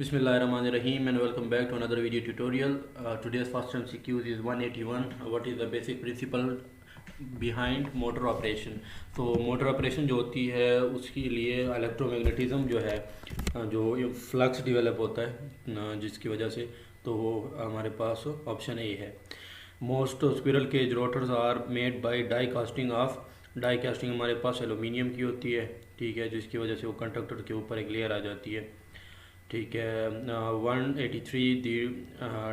Bismillahirrahmanirrahim and welcome back to another video tutorial. Today's first MCQ is 181. What is the basic principle behind motor operation? तो motor operation जो होती है उसके लिए electromagnetism जो है जो फ्लक्स डेवलप होता है जिसकी वजह से तो वो हमारे पास ऑप्शन ए है. Most squirrel cage rotors are made by die casting of. Die casting हमारे पास एलुमिनियम की होती है, ठीक है, जिसकी वजह से वो कंडक्टर के ऊपर एक लेयर आ जाती है, ठीक है. 183 the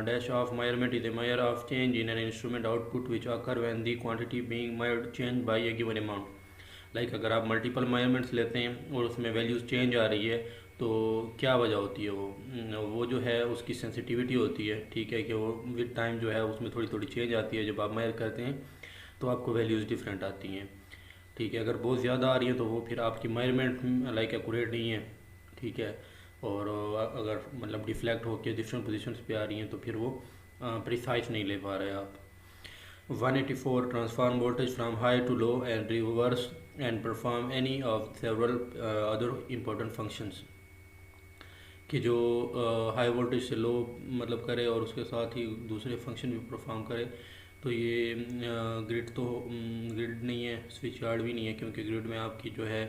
dash of measurement is a measure of change in an instrument output which occur when the quantity being measured change bye A given amount. Like अगर आप मल्टीपल मेजरमेंट्स लेते हैं और उसमें वैल्यूज़ चेंज आ रही है तो क्या वजह होती है, वो जो है उसकी सेंसिटिविटी होती है, ठीक है, कि वो विद टाइम जो है उसमें थोड़ी थोड़ी चेंज आती है. जब आप मेजर करते हैं तो आपको वैल्यूज़ डिफरेंट आती हैं, ठीक है. अगर बहुत ज़्यादा आ रही है तो वो फिर आपकी मेजरमेंट लाइक एक्यूरेट नहीं है, ठीक है. और अगर मतलब डिफ्लेक्ट होकर डिफरेंट पोजीशंस पे आ रही हैं तो फिर वो प्रिसाइज नहीं ले पा रहे आप. 184 transform voltage from high to low and reverse and perform any of several other important functions. कि जो हाई वोल्टेज से लो मतलब करे और उसके साथ ही दूसरे फंक्शन भी परफॉर्म करे. तो ये ग्रिड नहीं है, स्विच यार्ड भी नहीं है, क्योंकि ग्रिड में आपकी जो है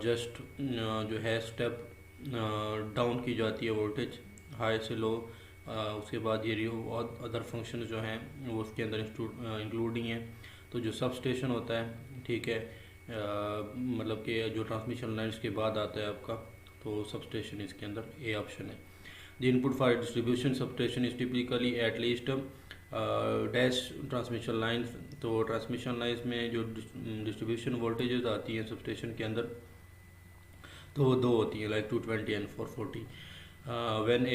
जस्ट जो है स्टेप डाउन की जाती है वोल्टेज हाई से लो. उसके बाद ये अदर फंक्शन जो हैं वो उसके अंदर इंक्लूड नहीं है. तो जो सब स्टेशन होता है, ठीक है, मतलब कि जो ट्रांसमिशन लाइन्स के बाद आता है आपका, तो सब स्टेशन इसके अंदर ए ऑप्शन है. The input for distribution sub station is typically at least dash transmission lines. तो ट्रांसमिशन लाइन्स में जो डिस्ट्रीब्यूशन वोल्टेजेस आती हैं सब स्टेशन के अंदर तो वो दो होती हैं, लाइक 220 एंड 440. व्हेन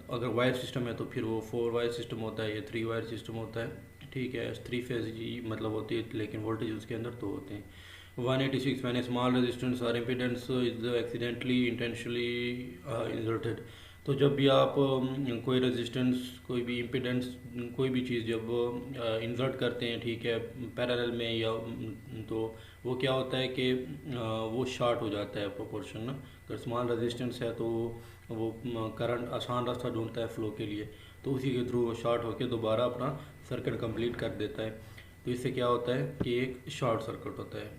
अगर वायर सिस्टम है तो फिर वो 4 वायर सिस्टम होता है या 3 वायर सिस्टम होता है, ठीक है. 3 फेज ही मतलब होती है, लेकिन वोल्टेज उसके अंदर तो होते हैं. 186 व्हेन ए स्मॉल रेजिस्टेंस और impedance is accidentally intentionally inserted. तो जब भी आप कोई रेजिस्टेंस कोई भी इम्पीडेंस कोई भी चीज़ जब इंसर्ट करते हैं, ठीक है, पैरेलल में या तो वो क्या होता है कि वो शार्ट हो जाता है प्रोपोर्शन ना. अगर स्मॉल रेजिस्टेंस है तो वो करंट आसान रास्ता ढूंढता है फ्लो के लिए, तो उसी के थ्रू वो शार्ट होकर दोबारा अपना सर्किट कंप्लीट कर देता है. तो इससे क्या होता है कि एक शॉर्ट सर्किट होता है.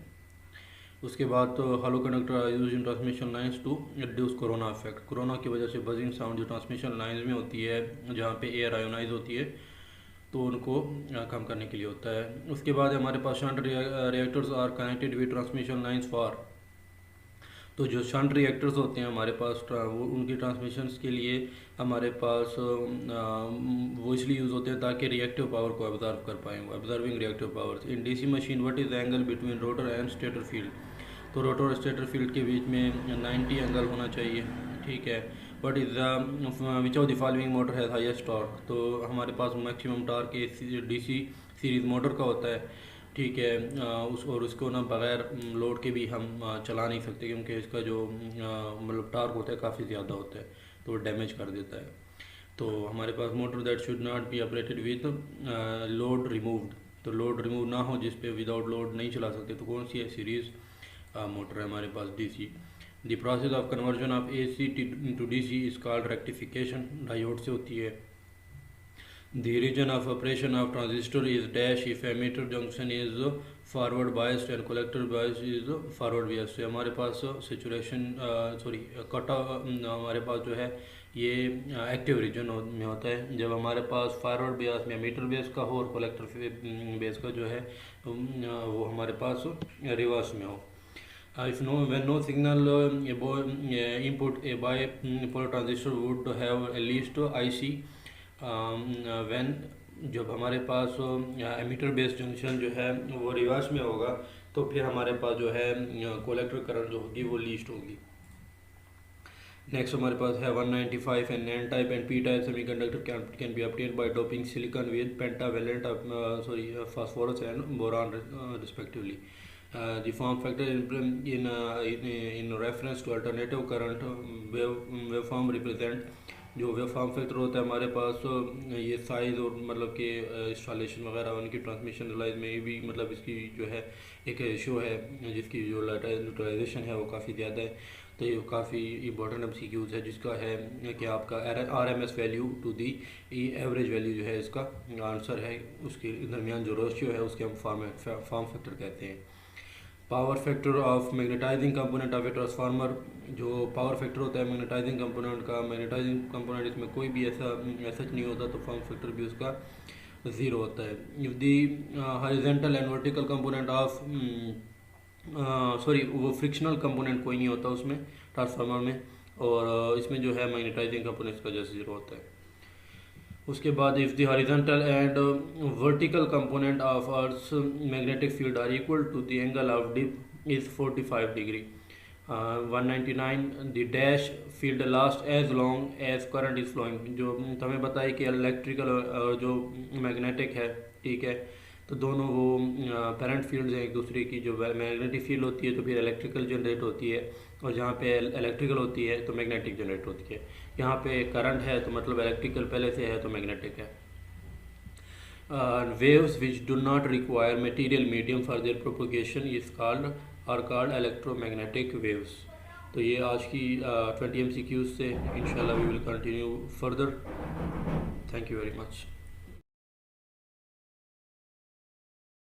उसके बाद तो hollow conductor use in transmission lines to reduce corona effect. Corona की वजह से बजिंग साउंड जो ट्रांसमिशन लाइंस में होती है जहाँ पे एयर आयोनाइज होती है तो उनको कम करने के लिए होता है. उसके बाद हमारे पास shunt reactors are connected with transmission lines for. तो जो शंट रिएक्टर्स होते हैं हमारे पास वो उनकी ट्रांसमिशंस के लिए हमारे पास वो इसलिए यूज़ होते हैं ताकि रिएक्टिव पावर को ऑब्जर्व कर पाएँ, observing reactive power. In DC machine what is the angle between rotor and stator field. तो रोटर और स्टेटर फील्ड के बीच में 90 एंगल होना चाहिए, ठीक है. What is the which of the following motor has highest torque. तो हमारे पास maximum torque DC series motor का होता है, ठीक है. और उसको ना बग़ैर लोड के भी हम चला नहीं सकते, क्योंकि इसका जो मतलब टॉर्क होता है काफ़ी ज़्यादा होता है, तो वो डैमेज कर देता है. तो हमारे पास motor that should not be operated with load removed. तो लोड रिमूव ना हो, जिस पे विदाउट लोड नहीं चला सकते, तो कौन सी है सीरीज़ मोटर है हमारे पास DC. The process of conversion of AC to DC is called rectification. Diode से होती है. The region of operation of transistor is dash if emitter junction is forward biased and collector bias is forward biased. हमारे पास saturation cut हमारे पास जो है ये active region में होता है जब हमारे पास फॉरवर्ड बियास में मीटर बेस का हो और कलेक्टर बेस का जो है वो हमारे पास रिवर्स में हो. If no, when no signal input a bipolar transistor would have at least IC. When जब हमारे पास एमीटर बेस्ड जंक्शन जो है वो रिवर्स में होगा तो फिर हमारे पास जो है कोलेक्टर करंट जो होगी वो लीस्ट होगी. नेक्स्ट हमारे पास है 195 and N type and P type semiconductor can be obtained by doping silicon with pentavalent phosphorus and boron respectively. The form factor in reference to alternative current waveform represent जो wave form factor होता है हमारे पास, ये size और मतलब कि installation वगैरह उनकी ट्रांसमिशन रिलाइज में भी मतलब इसकी जो है एक रेशो है जिसकी जो यूटिलाइजेशन है वो काफ़ी ज़्यादा है। तो ये काफ़ी इंपॉर्टेंट MCQs है जिसका है कि आपका RMS value to the average value जो है इसका आंसर है, उसके दरमियान जो रेशियो है उसके हम फॉर्म फैक्टर कहते हैं। Power factor of magnetising component of a transformer, जो पावर फैक्टर होता है मैग्नेटाइजिंग कंपोनेंट का, मैग्नेटाइजिंग कंपोनेंट इसमें कोई भी ऐसा नहीं होता तो फॉर्म फैक्टर भी उसका ज़ीरो होता है। If the horizontal and vertical component of sorry वो फ्रिक्शनल कंपोनेंट कोई नहीं होता उसमें ट्रांसफार्मर में, और इसमें जो है मैग्नेटाइजिंग कंपोनेंट का जैसे ज़ीरो होता है। उसके बाद if the horizontal and vertical component of earth magnetic field are equal to the angle of dip is 45 degree. 199 the dash field last as long as current is flowing. जो हमें बताया कि इलेक्ट्रिकल और जो मैग्नेटिक है, ठीक है, तो दोनों वो पेरेंट फील्ड्स हैं एक दूसरे की। जो मैग्नेटिक फील्ड होती है तो फिर इलेक्ट्रिकल जनरेट होती है, और जहाँ पे इलेक्ट्रिकल होती है तो मैग्नेटिक जनरेट होती है। यहाँ पे करंट है तो मतलब इलेक्ट्रिकल पहले से है तो मैग्नेटिक है। Waves which do not require material medium for their propagation is called electromagnetic waves. तो ये आज की 20 MCQs से इंशाल्लाह we will continue further. Thank you very much.